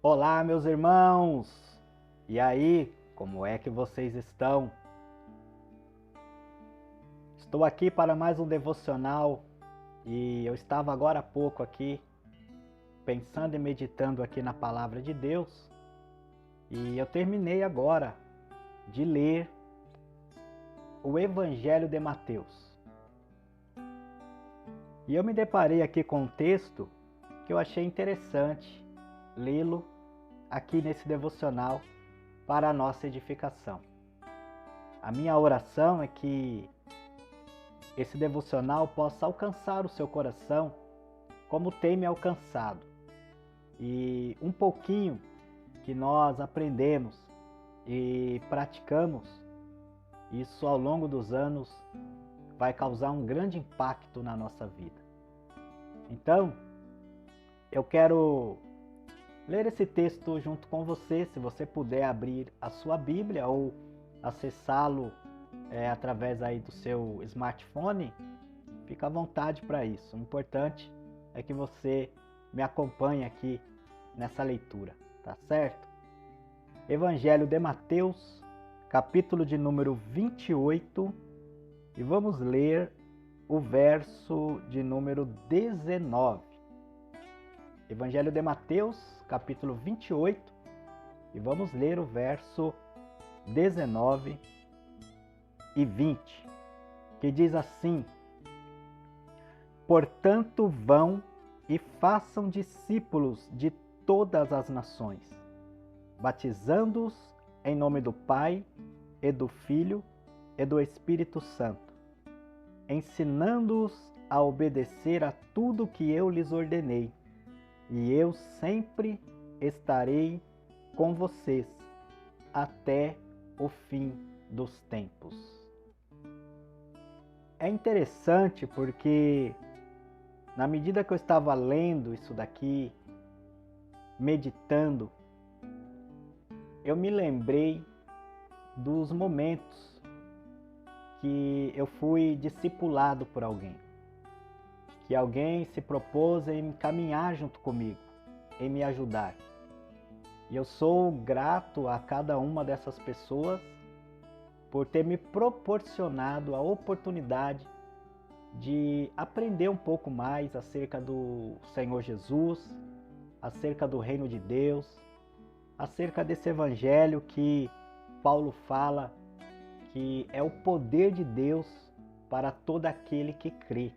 Olá, meus irmãos! E aí, como é que vocês estão? Estou aqui para mais um devocional e eu estava agora há pouco aqui pensando e meditando aqui na palavra de Deus e eu terminei agora de ler o Evangelho de Mateus. E eu me deparei aqui com um texto que eu achei interessante lê-lo aqui nesse devocional para a nossa edificação. A minha oração é que esse devocional possa alcançar o seu coração como tem me alcançado. E um pouquinho que nós aprendemos e praticamos, isso ao longo dos anos vai causar um grande impacto na nossa vida. Então, eu quero ler esse texto junto com você, se você puder abrir a sua Bíblia ou acessá-lo através aí do seu smartphone, fica à vontade para isso. O importante é que você me acompanhe aqui nessa leitura, tá certo? Evangelho de Mateus, capítulo de número 28, e vamos ler o verso de número 19. Evangelho de Mateus, capítulo 28, e vamos ler o verso 19 e 20, que diz assim: Portanto, vão e façam discípulos de todas as nações, batizando-os em nome do Pai, e do Filho, e do Espírito Santo, ensinando-os a obedecer a tudo que eu lhes ordenei, e eu sempre estarei com vocês até o fim dos tempos. É interessante porque, na medida que eu estava lendo isso daqui, meditando, eu me lembrei dos momentos que eu fui discipulado por alguém. Que alguém se propôs em caminhar junto comigo, em me ajudar. E eu sou grato a cada uma dessas pessoas por ter me proporcionado a oportunidade de aprender um pouco mais acerca do Senhor Jesus, acerca do reino de Deus, acerca desse evangelho que Paulo fala que é o poder de Deus para todo aquele que crê.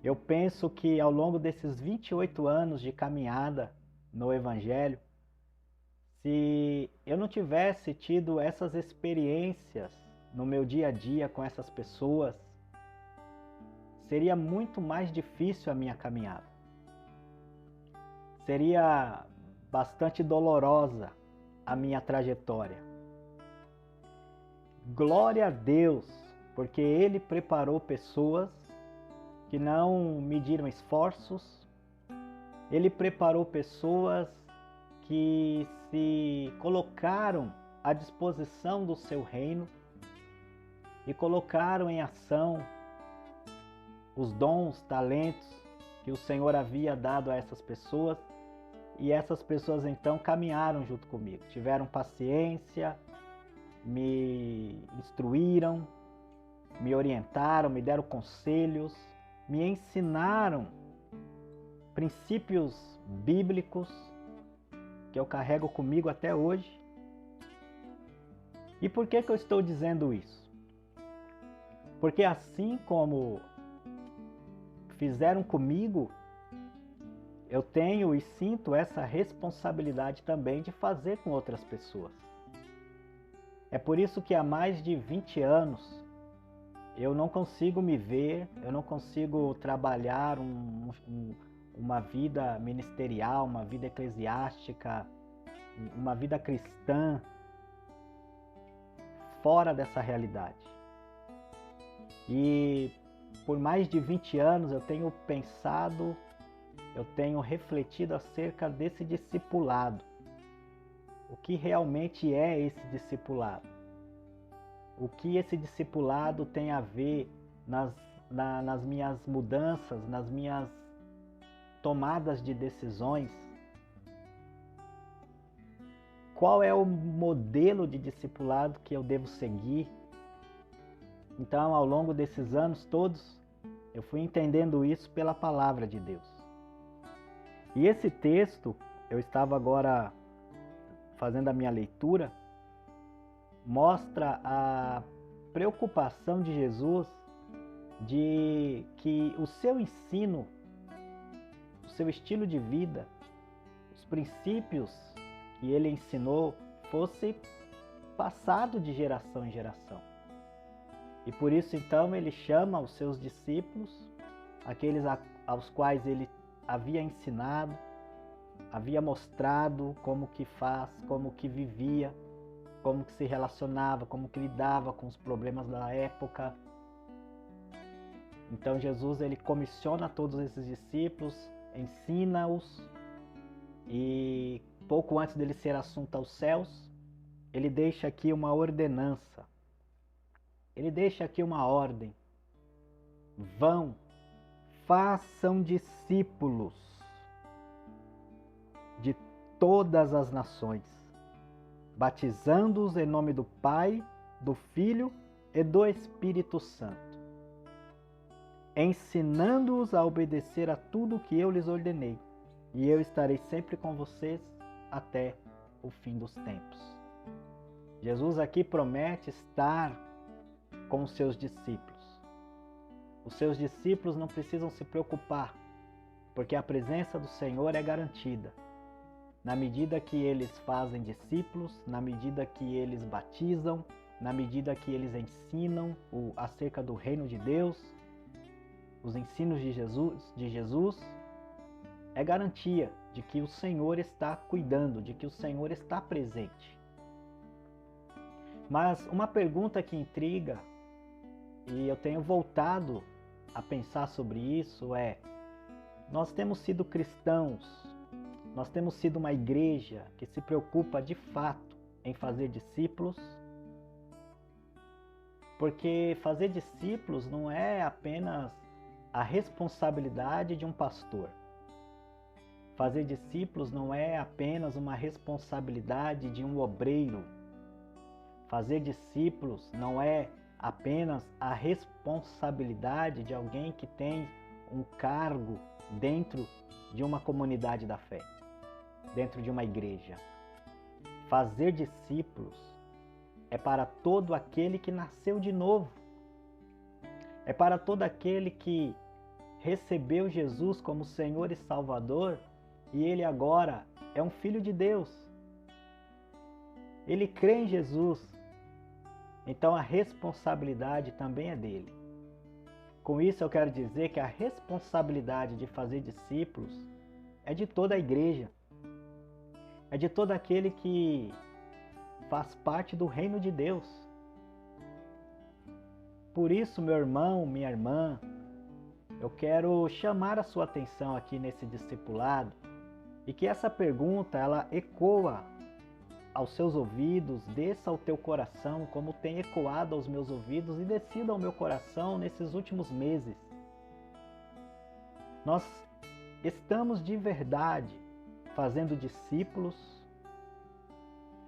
Eu penso que ao longo desses 28 anos de caminhada no Evangelho, se eu não tivesse tido essas experiências no meu dia a dia com essas pessoas, seria muito mais difícil a minha caminhada. Seria bastante dolorosa a minha trajetória. Glória a Deus, porque Ele preparou pessoas que não mediram esforços. Ele preparou pessoas que se colocaram à disposição do seu reino e colocaram em ação os dons, talentos que o Senhor havia dado a essas pessoas, e essas pessoas então caminharam junto comigo, tiveram paciência, me instruíram, me orientaram, me deram conselhos, me ensinaram princípios bíblicos que eu carrego comigo até hoje. E por que eu estou dizendo isso? Porque assim como fizeram comigo, eu tenho e sinto essa responsabilidade também de fazer com outras pessoas. É por isso que há mais de 20 anos eu não consigo me ver, eu não consigo trabalhar uma vida ministerial, uma vida eclesiástica, uma vida cristã fora dessa realidade. E por mais de 20 anos eu tenho pensado, eu tenho refletido acerca desse discipulado. O que realmente é esse discipulado? O que esse discipulado tem a ver nas minhas mudanças, nas minhas tomadas de decisões qual é o modelo de discipulado que eu devo seguir. Então, ao longo desses anos todos, eu fui entendendo isso pela palavra de Deus. E esse texto, eu estava agora fazendo a minha leitura, mostra a preocupação de Jesus de que o seu ensino, o seu estilo de vida, os princípios que ele ensinou fosse passado de geração em geração. E por isso então ele chama os seus discípulos, aqueles aos quais ele havia ensinado, havia mostrado como que faz, como que vivia, como que se relacionava, como que lidava com os problemas da época. Então Jesus ele comissiona todos esses discípulos, ensina-os e pouco antes dele ser assunto aos céus, ele deixa aqui uma ordenança. Ele deixa aqui uma ordem. Vão, façam discípulos de todas as nações, batizando-os em nome do Pai, do Filho e do Espírito Santo, ensinando-os a obedecer a tudo o que eu lhes ordenei, e eu estarei sempre com vocês até o fim dos tempos. Jesus aqui promete estar com os seus discípulos. Os seus discípulos não precisam se preocupar, porque a presença do Senhor é garantida. Na medida que eles fazem discípulos, na medida que eles batizam, na medida que eles ensinam acerca do reino de Deus, os ensinos de Jesus, é garantia de que o Senhor está cuidando, de que o Senhor está presente. Mas uma pergunta que intriga, e eu tenho voltado a pensar sobre isso, é: nós temos sido cristãos, nós temos sido uma igreja que se preocupa de fato em fazer discípulos? Porque fazer discípulos não é apenas a responsabilidade de um pastor. Fazer discípulos não é apenas uma responsabilidade de um obreiro. Fazer discípulos não é apenas a responsabilidade de alguém que tem um cargo dentro de uma comunidade da fé, dentro de uma igreja. Fazer discípulos é para todo aquele que nasceu de novo. É para todo aquele que recebeu Jesus como Senhor e Salvador e ele agora é um filho de Deus. Ele crê em Jesus. Então a responsabilidade também é dele. Com isso eu quero dizer que a responsabilidade de fazer discípulos é de toda a igreja. É de todo aquele que faz parte do reino de Deus. Por isso, meu irmão, minha irmã, eu quero chamar a sua atenção aqui nesse discipulado e que essa pergunta ela ecoa aos seus ouvidos, desça ao teu coração como tem ecoado aos meus ouvidos e descido ao meu coração nesses últimos meses. Nós estamos de verdade fazendo discípulos?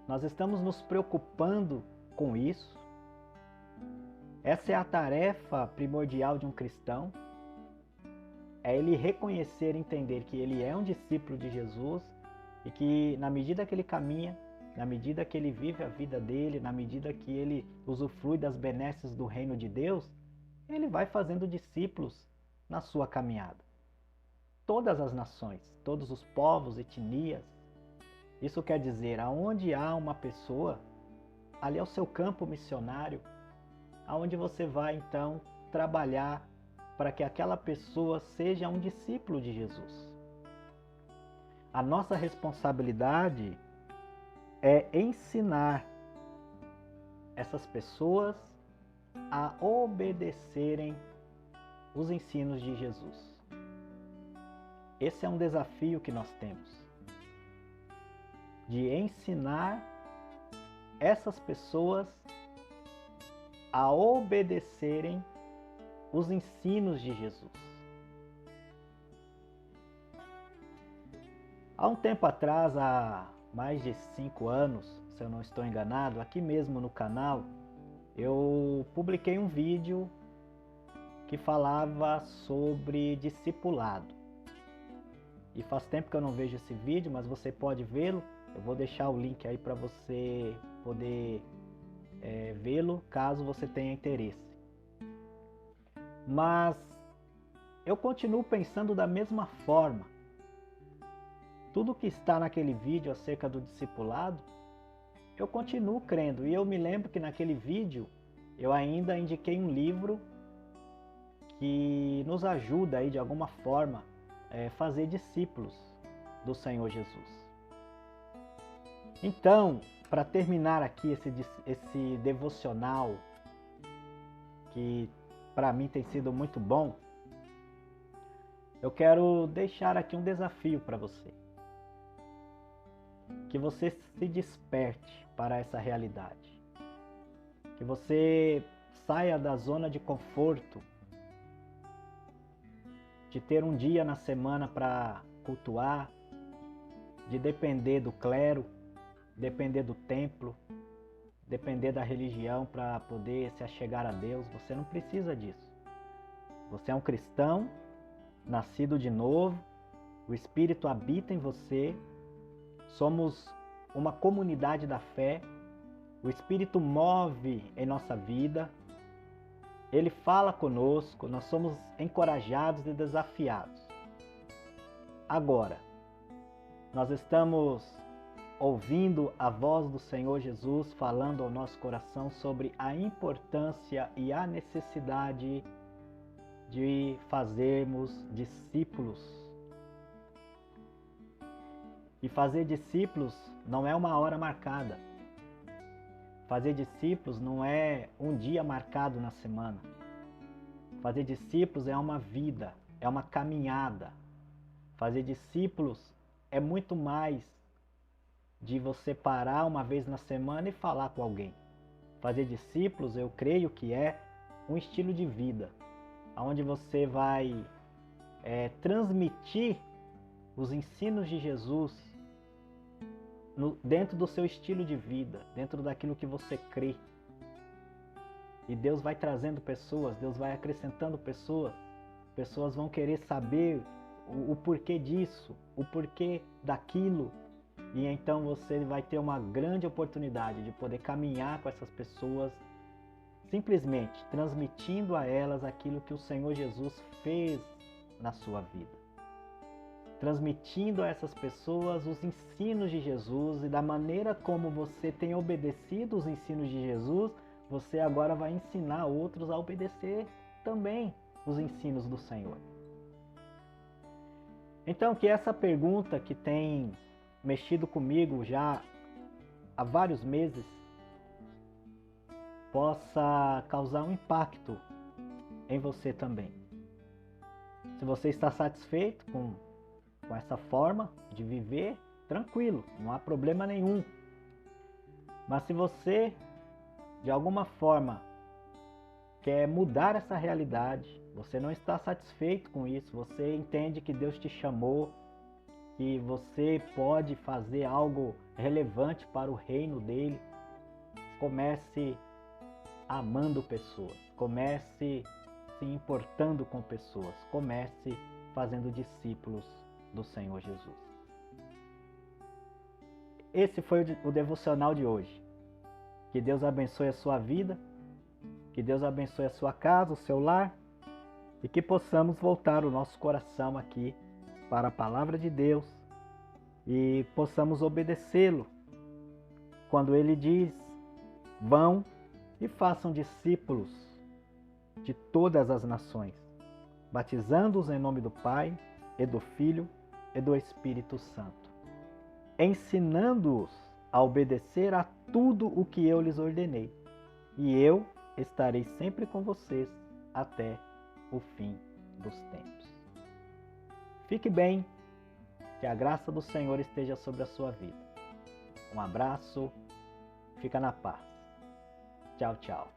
Nós estamos nos preocupando com isso? Essa é a tarefa primordial de um cristão? É ele reconhecer e entender que ele é um discípulo de Jesus e que na medida que ele caminha, na medida que ele vive a vida dele, na medida que ele usufrui das benesses do reino de Deus, ele vai fazendo discípulos na sua caminhada. Todas as nações, todos os povos, etnias. Isso quer dizer, aonde há uma pessoa, ali é o seu campo missionário, aonde você vai então trabalhar para que aquela pessoa seja um discípulo de Jesus. A nossa responsabilidade é ensinar essas pessoas a obedecerem os ensinos de Jesus. Esse é um desafio que nós temos, de ensinar essas pessoas a obedecerem os ensinos de Jesus. Há um tempo atrás, há mais de 5 anos, se eu não estou enganado, aqui mesmo no canal, eu publiquei um vídeo que falava sobre discipulado. E faz tempo que eu não vejo esse vídeo, mas você pode vê-lo. Eu vou deixar o link aí para você poder vê-lo, caso você tenha interesse. Mas eu continuo pensando da mesma forma. Tudo que está naquele vídeo acerca do discipulado, eu continuo crendo. E eu me lembro que naquele vídeo eu ainda indiquei um livro que nos ajuda aí de alguma forma a fazer discípulos do Senhor Jesus. Então, para terminar aqui esse devocional, que para mim tem sido muito bom, eu quero deixar aqui um desafio para você. Que você se desperte para essa realidade. Que você saia da zona de conforto, de ter um dia na semana para cultuar, de depender do clero, depender do templo, depender da religião para poder se achegar a Deus. Você não precisa disso. Você é um cristão, nascido de novo, o Espírito habita em você, somos uma comunidade da fé, o Espírito move em nossa vida, Ele fala conosco, nós somos encorajados e desafiados. Agora, nós estamos ouvindo a voz do Senhor Jesus falando ao nosso coração sobre a importância e a necessidade de fazermos discípulos. E fazer discípulos não é uma hora marcada. Fazer discípulos não é um dia marcado na semana. Fazer discípulos é uma vida, é uma caminhada. Fazer discípulos é muito mais de você parar uma vez na semana e falar com alguém. Fazer discípulos, eu creio que é um estilo de vida, onde você vai transmitir os ensinos de Jesus dentro do seu estilo de vida, dentro daquilo que você crê. E Deus vai trazendo pessoas, Deus vai acrescentando pessoas. Pessoas vão querer saber o porquê disso, o porquê daquilo. E então você vai ter uma grande oportunidade de poder caminhar com essas pessoas, simplesmente transmitindo a elas aquilo que o Senhor Jesus fez na sua vida. Transmitindo a essas pessoas os ensinos de Jesus, e da maneira como você tem obedecido os ensinos de Jesus, você agora vai ensinar outros a obedecer também os ensinos do Senhor. Então, que essa pergunta que tem mexido comigo já há vários meses possa causar um impacto em você também. Se você está satisfeito com essa forma de viver, tranquilo, não há problema nenhum. Mas se você, de alguma forma, quer mudar essa realidade, você não está satisfeito com isso, você entende que Deus te chamou, que você pode fazer algo relevante para o reino dele, comece amando pessoas, comece se importando com pessoas, comece fazendo discípulos do Senhor Jesus. Esse foi o devocional de hoje. Que Deus abençoe a sua vida, que Deus abençoe a sua casa, o seu lar, e que possamos voltar o nosso coração aqui para a palavra de Deus e possamos obedecê-lo quando ele diz: vão e façam discípulos de todas as nações, batizando-os em nome do Pai e do Filho e do Espírito Santo, ensinando-os a obedecer a tudo o que eu lhes ordenei, e eu estarei sempre com vocês até o fim dos tempos. Fique bem, que a graça do Senhor esteja sobre a sua vida. Um abraço, fica na paz. Tchau, tchau.